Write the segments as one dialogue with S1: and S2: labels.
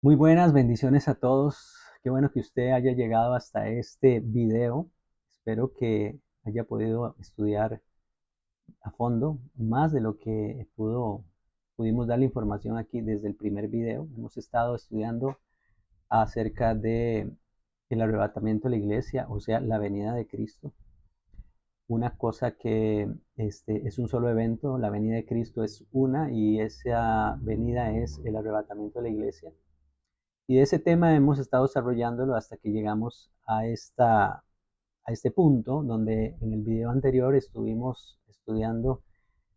S1: Muy buenas, bendiciones a todos. Qué bueno que usted haya llegado hasta este video. Espero que haya podido estudiar a fondo más de lo que pudimos dar la información aquí desde el primer video. Hemos estado estudiando acerca de el arrebatamiento de la iglesia, o sea, la venida de Cristo. Una cosa que es un solo evento, la venida de Cristo es una y esa venida es el arrebatamiento de la iglesia. Y de ese tema hemos estado desarrollándolo hasta que llegamos a este punto, donde en el video anterior estuvimos estudiando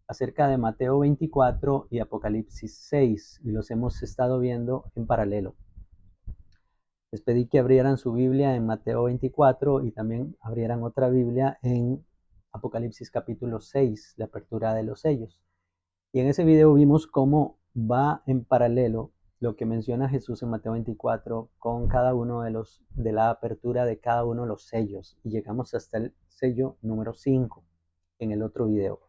S1: acerca de Mateo 24 y Apocalipsis 6, y los hemos estado viendo en paralelo. Les pedí que abrieran su Biblia en Mateo 24 y también abrieran otra Biblia en Apocalipsis capítulo 6, la apertura de los sellos. Y en ese video vimos cómo va en paralelo lo que menciona Jesús en Mateo 24 con cada uno de la apertura de cada uno de los sellos. Y llegamos hasta el sello número 5 en el otro video.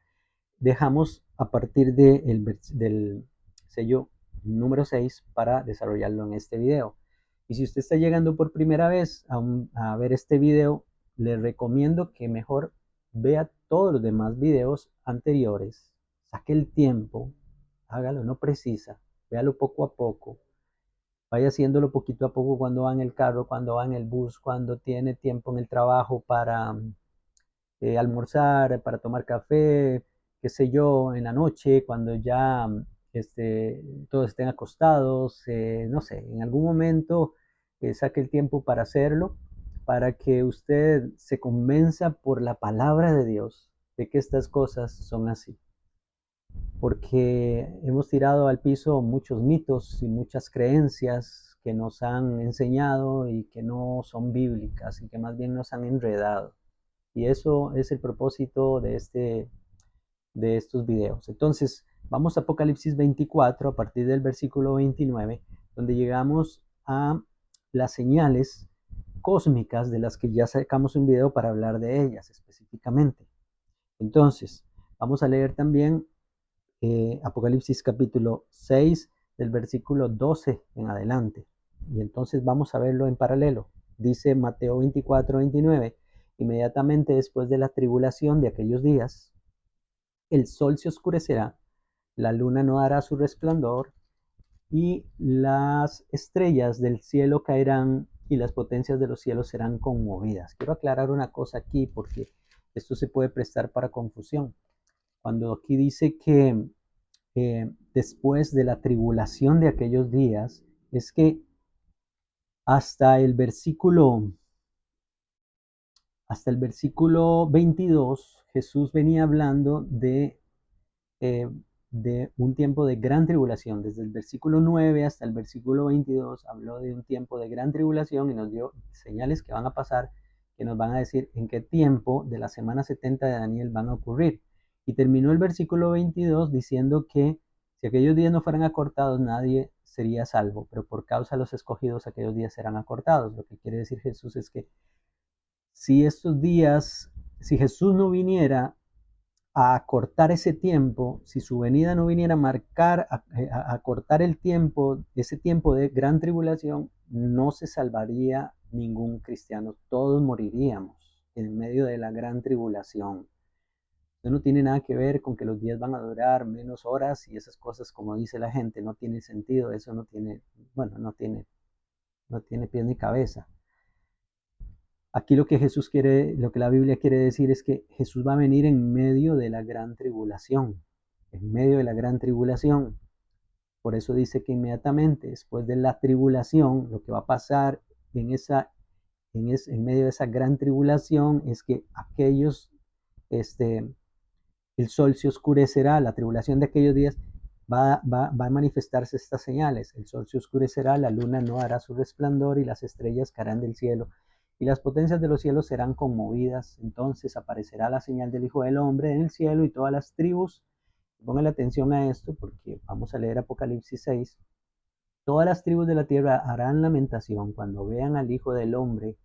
S1: Dejamos a partir del sello número 6 para desarrollarlo en este video. Y si usted está llegando por primera vez a ver este video, le recomiendo que mejor vea todos los demás videos anteriores, saque el tiempo, hágalo, no precisa, véalo poco a poco, vaya haciéndolo poquito a poco cuando va en el carro, cuando va en el bus, cuando tiene tiempo en el trabajo para almorzar, para tomar café, qué sé yo, en la noche, cuando ya todos estén acostados, no sé, en algún momento saque el tiempo para hacerlo, para que usted se convenza por la palabra de Dios de que estas cosas son así. Porque hemos tirado al piso muchos mitos y muchas creencias que nos han enseñado y que no son bíblicas y que más bien nos han enredado. Y eso es el propósito de estos videos. Entonces, vamos a Apocalipsis 24 a partir del versículo 29, donde llegamos a las señales cósmicas de las que ya sacamos un video para hablar de ellas específicamente. Entonces, vamos a leer también Apocalipsis capítulo 6 del versículo 12 en adelante. Y entonces vamos a verlo en paralelo. Dice Mateo 24:29, inmediatamente después de la tribulación de aquellos días, el sol se oscurecerá, la luna no dará su resplandor, y las estrellas del cielo caerán y las potencias de los cielos serán conmovidas. Quiero aclarar una cosa aquí porque esto se puede prestar para confusión. Cuando aquí dice que después de la tribulación de aquellos días, es que hasta el versículo, hasta el versículo 22, Jesús venía hablando eh, de un tiempo de gran tribulación. Desde el versículo 9 hasta el versículo 22 habló de un tiempo de gran tribulación y nos dio señales que van a pasar, que nos van a decir en qué tiempo de la semana 70 de Daniel van a ocurrir. Y terminó el versículo 22 diciendo que si aquellos días no fueran acortados, nadie sería salvo, pero por causa de los escogidos, aquellos días serán acortados. Lo que quiere decir Jesús es que si estos días, si Jesús no viniera a acortar ese tiempo, si su venida no viniera a marcar, a cortar el tiempo, ese tiempo de gran tribulación, no se salvaría ningún cristiano, todos moriríamos en medio de la gran tribulación. Eso no tiene nada que ver con que los días van a durar menos horas y esas cosas como dice la gente, no tiene sentido, eso no tiene, bueno, no tiene pies ni cabeza. Aquí lo que Jesús quiere, lo que la Biblia quiere decir es que Jesús va a venir en medio de la gran tribulación, en medio de la gran tribulación. Por eso dice que inmediatamente después de la tribulación, lo que va a pasar en medio de esa gran tribulación es que este, el sol se oscurecerá, la tribulación de aquellos días va a manifestarse estas señales. El sol se oscurecerá, la luna no hará su resplandor y las estrellas caerán del cielo y las potencias de los cielos serán conmovidas. Entonces aparecerá la señal del Hijo del Hombre en el cielo y todas las tribus. Pongan atención a esto porque vamos a leer Apocalipsis 6. Todas las tribus de la tierra harán lamentación cuando vean al Hijo del Hombre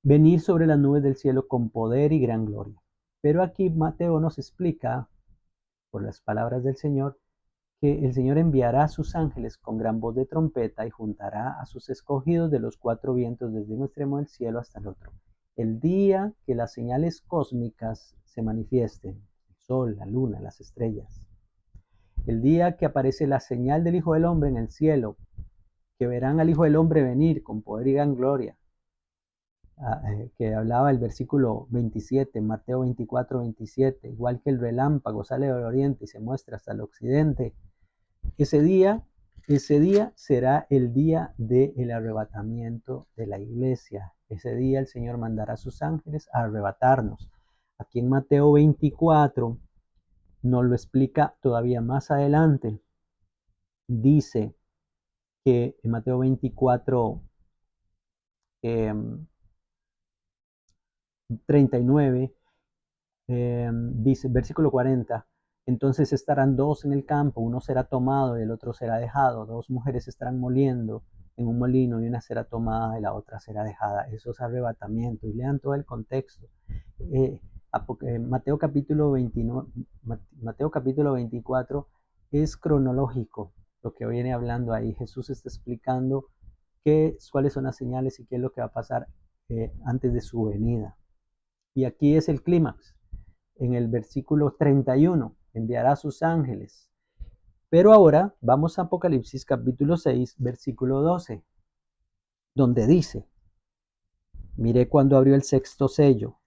S1: venir sobre las nubes del cielo con poder y gran gloria. Pero aquí Mateo nos explica, por las palabras del Señor, que el Señor enviará a sus ángeles con gran voz de trompeta y juntará a sus escogidos de los cuatro vientos desde un extremo del cielo hasta el otro. El día que las señales cósmicas se manifiesten, el sol, la luna, las estrellas, el día que aparece la señal del Hijo del Hombre en el cielo, que verán al Hijo del Hombre venir con poder y gran gloria, que hablaba el versículo 27, Mateo 24, 27, igual que el relámpago sale del oriente y se muestra hasta el occidente. Ese día será el día del arrebatamiento de la iglesia. Ese día el Señor mandará a sus ángeles a arrebatarnos. Aquí en Mateo 24 nos lo explica todavía más adelante. Dice que en Mateo 24, 39, dice, versículo 40, entonces estarán dos en el campo, uno será tomado y el otro será dejado, dos mujeres estarán moliendo en un molino y una será tomada y la otra será dejada. Eso es arrebatamiento. Y lean todo el contexto. Mateo capítulo 29, Mateo capítulo 24 es cronológico lo que viene hablando ahí. Jesús está explicando cuáles son las señales y qué es lo que va a pasar antes de su venida. Y aquí es el clímax. En el versículo 31, enviará a sus ángeles. Pero ahora vamos a Apocalipsis capítulo 6, versículo 12, donde dice, miré cuando abrió el sexto sello.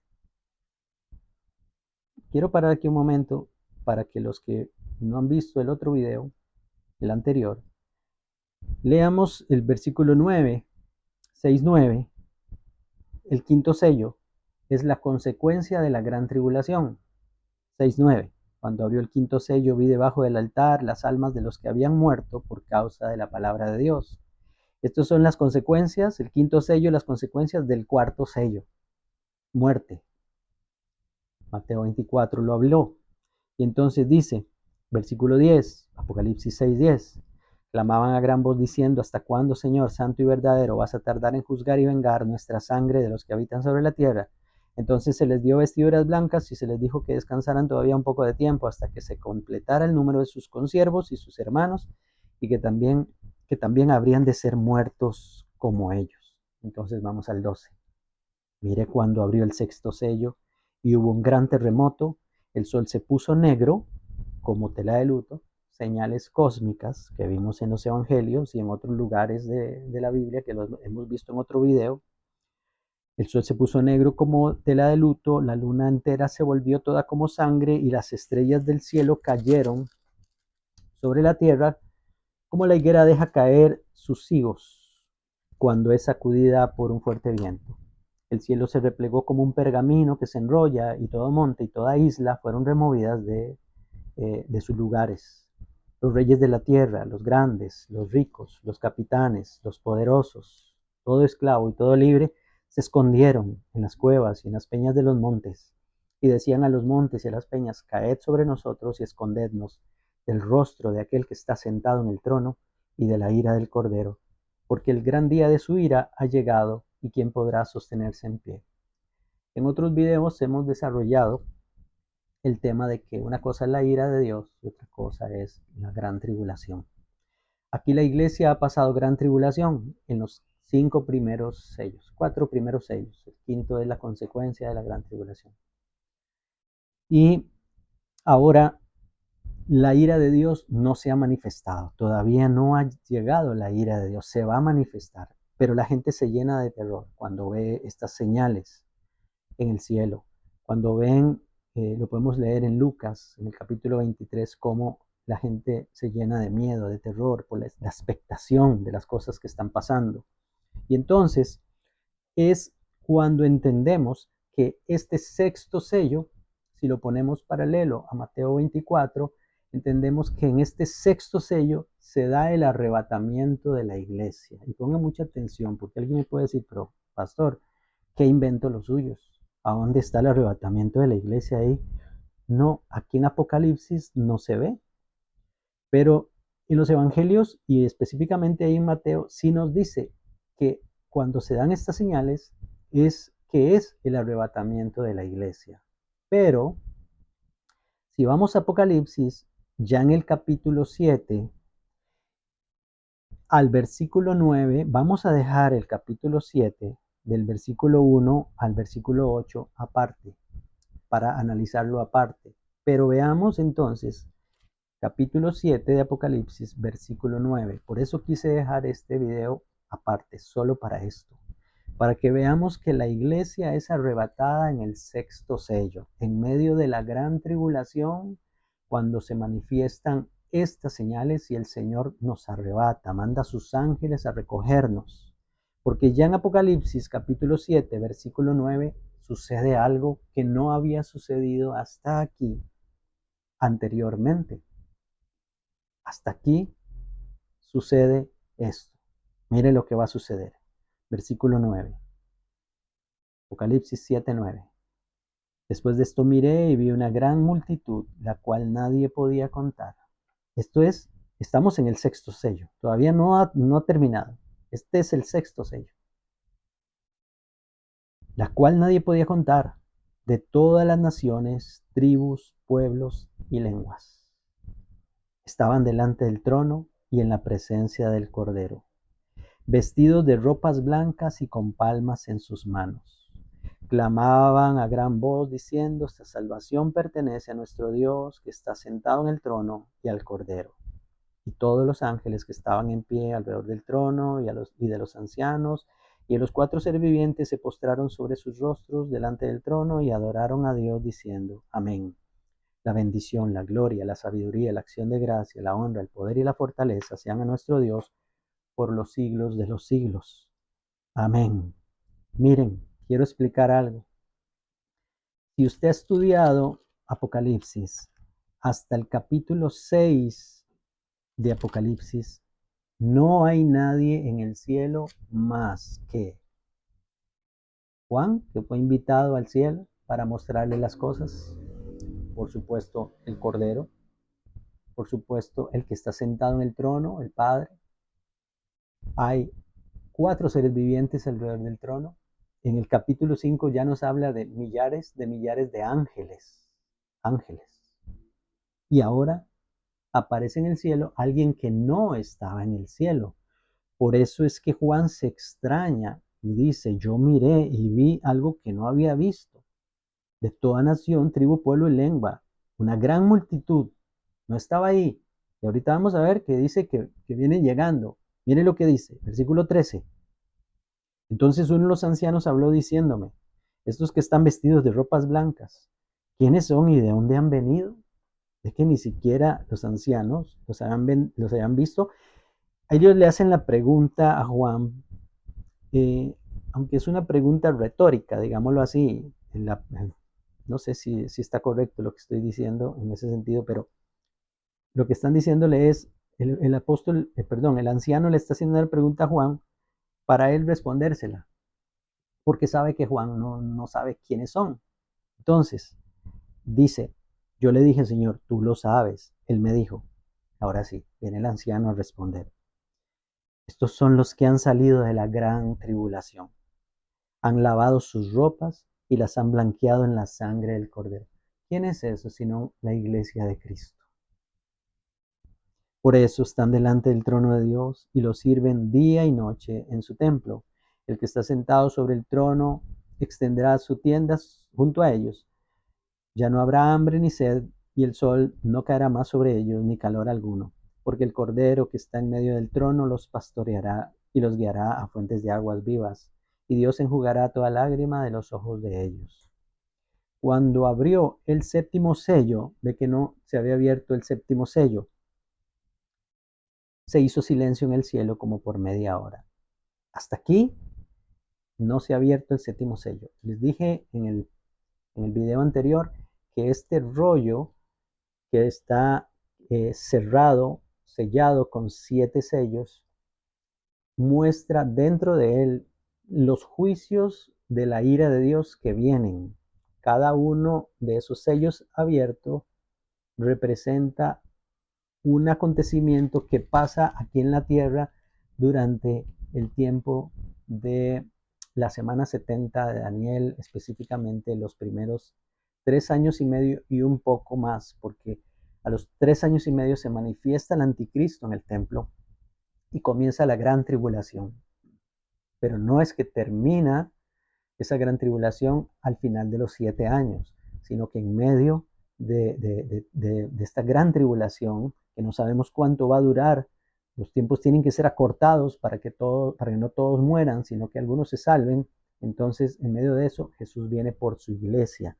S1: Quiero parar aquí un momento para que los que no han visto el otro video, el anterior, leamos el versículo 9, 6, 9. El quinto sello es la consecuencia de la gran tribulación. 6:9. Cuando abrió el quinto sello, vi debajo del altar las almas de los que habían muerto por causa de la palabra de Dios. Estas son las consecuencias, el quinto sello, las consecuencias del cuarto sello. Muerte. Mateo 24 lo habló. Y entonces dice, versículo 10, Apocalipsis 6:10. Clamaban a gran voz diciendo, ¿hasta cuándo, Señor, santo y verdadero, vas a tardar en juzgar y vengar nuestra sangre de los que habitan sobre la tierra? Entonces se les dio vestiduras blancas y se les dijo que descansaran todavía un poco de tiempo hasta que se completara el número de sus consiervos y sus hermanos, y que también habrían de ser muertos como ellos. Entonces vamos al 12. Mire cuando abrió el sexto sello y hubo un gran terremoto, el sol se puso negro como tela de luto, señales cósmicas que vimos en los evangelios y en otros lugares de la Biblia que los hemos visto en otro video. El sol se puso negro como tela de luto, la luna entera se volvió toda como sangre y las estrellas del cielo cayeron sobre la tierra como la higuera deja caer sus higos cuando es sacudida por un fuerte viento. El cielo se replegó como un pergamino que se enrolla y todo monte y toda isla fueron removidas de sus lugares. Los reyes de la tierra, los grandes, los ricos, los capitanes, los poderosos, todo esclavo y todo libre, se escondieron en las cuevas y en las peñas de los montes, y decían a los montes y a las peñas, caed sobre nosotros y escondednos del rostro de aquel que está sentado en el trono y de la ira del Cordero, porque el gran día de su ira ha llegado, y quién podrá sostenerse en pie. En otros videos hemos desarrollado el tema de que una cosa es la ira de Dios y otra cosa es la gran tribulación. Aquí la iglesia ha pasado gran tribulación en los 5 primeros sellos, 4 primeros sellos. El quinto es la consecuencia de la gran tribulación. Y ahora la ira de Dios no se ha manifestado. Todavía no ha llegado la ira de Dios. Se va a manifestar. Pero la gente se llena de terror cuando ve estas señales en el cielo. Cuando ven, lo podemos leer en Lucas, en el capítulo 23, cómo la gente se llena de miedo, de terror, por la expectación de las cosas que están pasando. Y entonces es cuando entendemos que este sexto sello, si lo ponemos paralelo a Mateo 24, entendemos que en este sexto sello se da el arrebatamiento de la iglesia. Y ponga mucha atención, porque alguien me puede decir, pero pastor, ¿qué invento los suyos? ¿A dónde está el arrebatamiento de la iglesia ahí? No, aquí en Apocalipsis no se ve, pero en los evangelios y específicamente ahí en Mateo sí nos dice que cuando se dan estas señales es que es el arrebatamiento de la iglesia. Pero si vamos a Apocalipsis, ya en el capítulo 7, al versículo 9, vamos a dejar el capítulo 7 del versículo 1 al versículo 8 aparte, para analizarlo aparte. Pero veamos entonces capítulo 7 de Apocalipsis, versículo 9. Por eso quise dejar este video aparte, solo para esto, para que veamos que la iglesia es arrebatada en el sexto sello, en medio de la gran tribulación, cuando se manifiestan estas señales y el Señor nos arrebata, manda a sus ángeles a recogernos. Porque ya en Apocalipsis capítulo 7, versículo 9, sucede algo que no había sucedido hasta aquí anteriormente. Hasta aquí sucede esto. Mire lo que va a suceder. Versículo 9. Apocalipsis 7:9. Después de esto miré y vi una gran multitud, la cual nadie podía contar. Esto es, estamos en el sexto sello. Todavía no ha terminado. Este es el sexto sello. La cual nadie podía contar, de todas las naciones, tribus, pueblos y lenguas. Estaban delante del trono y en la presencia del Cordero, vestidos de ropas blancas y con palmas en sus manos. Clamaban a gran voz diciendo: esta salvación pertenece a nuestro Dios que está sentado en el trono y al Cordero. Y todos los ángeles que estaban en pie alrededor del trono y de los ancianos y de los cuatro seres vivientes se postraron sobre sus rostros delante del trono y adoraron a Dios diciendo: Amén. La bendición, la gloria, la sabiduría, la acción de gracia, la honra, el poder y la fortaleza sean a nuestro Dios por los siglos de los siglos. Amén. Miren, quiero explicar algo. Si usted ha estudiado Apocalipsis hasta el capítulo 6 de Apocalipsis, no hay nadie en el cielo más que Juan, que fue invitado al cielo para mostrarle las cosas. Por supuesto, el Cordero. Por supuesto, el que está sentado en el trono, el Padre. Hay cuatro seres vivientes alrededor del trono. En el capítulo 5 ya nos habla de millares de ángeles. Ángeles. Y ahora aparece en el cielo alguien que no estaba en el cielo. Por eso es que Juan se extraña y dice: yo miré y vi algo que no había visto. De toda nación, tribu, pueblo y lengua. Una gran multitud. No estaba ahí. Y ahorita vamos a ver que dice que viene llegando. Mire lo que dice, versículo 13. Entonces uno de los ancianos habló diciéndome: estos que están vestidos de ropas blancas, ¿quiénes son y de dónde han venido? Es que ni siquiera los ancianos los habían visto. Ellos le hacen la pregunta a Juan, aunque es una pregunta retórica, digámoslo así. No sé si está correcto lo que estoy diciendo en ese sentido, pero lo que están diciéndole es, el anciano le está haciendo una pregunta a Juan para él respondérsela, porque sabe que Juan no sabe quiénes son. Entonces, dice: yo le dije, Señor, tú lo sabes. Él me dijo. Ahora sí, viene el anciano a responder: estos son los que han salido de la gran tribulación. Han lavado sus ropas y las han blanqueado en la sangre del Cordero. ¿Quién es eso sino la iglesia de Cristo? Por eso están delante del trono de Dios y lo sirven día y noche en su templo. El que está sentado sobre el trono extenderá su tienda junto a ellos. Ya no habrá hambre ni sed, y el sol no caerá más sobre ellos, ni calor alguno, porque el Cordero que está en medio del trono los pastoreará y los guiará a fuentes de aguas vivas, y Dios enjugará toda lágrima de los ojos de ellos. Cuando abrió el séptimo sello, ve que no se había abierto el séptimo sello, se hizo silencio en el cielo como por media hora. Hasta aquí no se ha abierto el séptimo sello. Les dije en el video anterior que este rollo que está cerrado, sellado con 7 sellos, muestra dentro de él los juicios de la ira de Dios que vienen. Cada uno de esos sellos abiertos representa un acontecimiento que pasa aquí en la tierra durante el tiempo de la semana 70 de Daniel, específicamente los primeros 3 años y medio y un poco más, porque A los 3 años y medio se manifiesta el anticristo en el templo y comienza la gran tribulación. Pero no es que termina esa gran tribulación al final de los 7 años, sino que en medio de esta gran tribulación, que no sabemos cuánto va a durar, los tiempos tienen que ser acortados para que no todos mueran, sino que algunos se salven. Entonces, en medio de eso, Jesús viene por su iglesia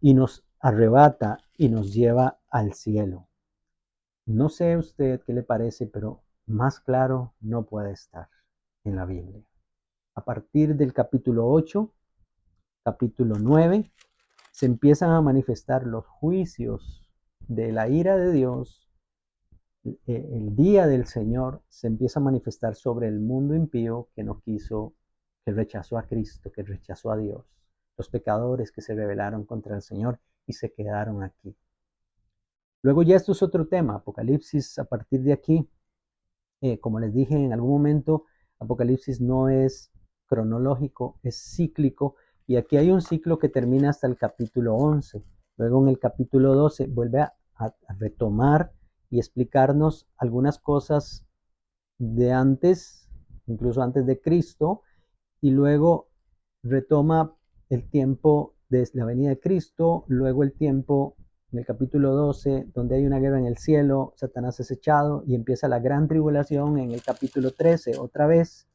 S1: y nos arrebata y nos lleva al cielo. No sé usted qué le parece, pero más claro no puede estar en la Biblia. A partir del capítulo 8, capítulo 9, se empiezan a manifestar los juicios de la ira de Dios. El día del Señor se empieza a manifestar sobre el mundo impío que no quiso, que rechazó a Cristo, que rechazó a Dios. Los pecadores que se rebelaron contra el Señor y se quedaron aquí. Luego ya esto es otro tema, Apocalipsis a partir de aquí, como les dije en algún momento, Apocalipsis no es cronológico, es cíclico, y aquí hay un ciclo que termina hasta el capítulo 11. Luego en el capítulo 12 vuelve a retomar y explicarnos algunas cosas de antes, incluso antes de Cristo, y luego retoma el tiempo de la venida de Cristo, luego el tiempo en el capítulo 12, donde hay una guerra en el cielo, Satanás es echado y empieza la gran tribulación en el capítulo 13 otra vez,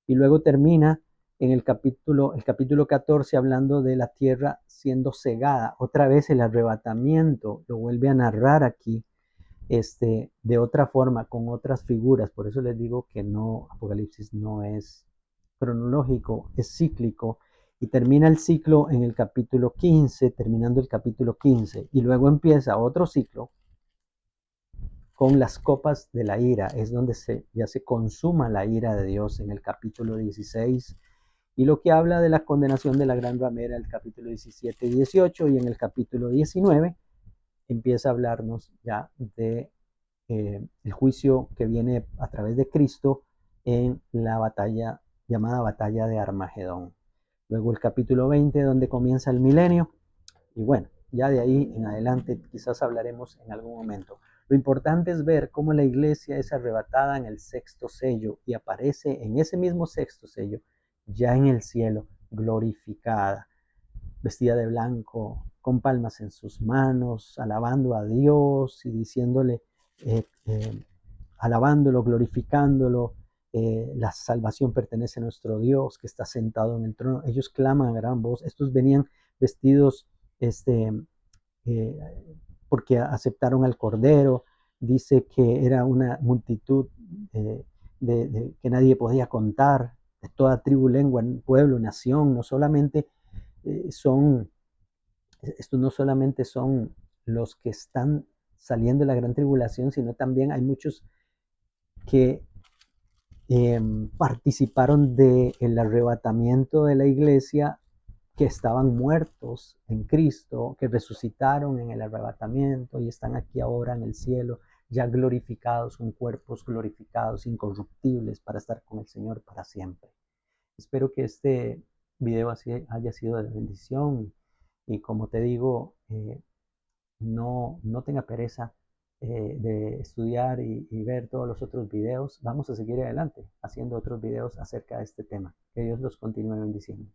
S1: y luego termina en el capítulo 14 hablando de la tierra siendo cegada. Otra vez el arrebatamiento lo vuelve a narrar aquí, de otra forma, con otras figuras. Por eso les digo que no, Apocalipsis no es cronológico, es cíclico, y termina el ciclo en el capítulo 15, terminando el capítulo 15, y luego empieza otro ciclo con las copas de la ira. Es donde ya se consuma la ira de Dios en el capítulo 16, y lo que habla de la condenación de la gran ramera, el capítulo 17 y 18, y en el capítulo 19 empieza a hablarnos ya de el juicio que viene a través de Cristo en la batalla llamada batalla de Armagedón. Luego el capítulo 20, donde comienza el milenio, y bueno, ya de ahí en adelante quizás hablaremos en algún momento. Lo importante es ver cómo la iglesia es arrebatada en el sexto sello y aparece en ese mismo sexto sello, ya en el cielo, glorificada, vestida de blanco, con palmas en sus manos, alabando a Dios y diciéndole, eh, eh, alabándolo, glorificándolo. La salvación pertenece a nuestro Dios que está sentado en el trono. Ellos claman a gran voz. Estos venían vestidos eh, porque aceptaron al Cordero. Dice que era una multitud que nadie podía contar, de toda tribu, lengua, pueblo, nación. Estos no solamente son los que están saliendo de la gran tribulación, sino también hay muchos que participaron del arrebatamiento de la iglesia, que estaban muertos en Cristo, que resucitaron en el arrebatamiento y están aquí ahora en el cielo, ya glorificados, con cuerpos glorificados, incorruptibles, para estar con el Señor para siempre. Espero que este video haya sido de bendición, y como te digo, no tenga pereza de estudiar y ver todos los otros videos. Vamos a seguir adelante haciendo otros videos acerca de este tema. Que Dios los continúe bendiciendo.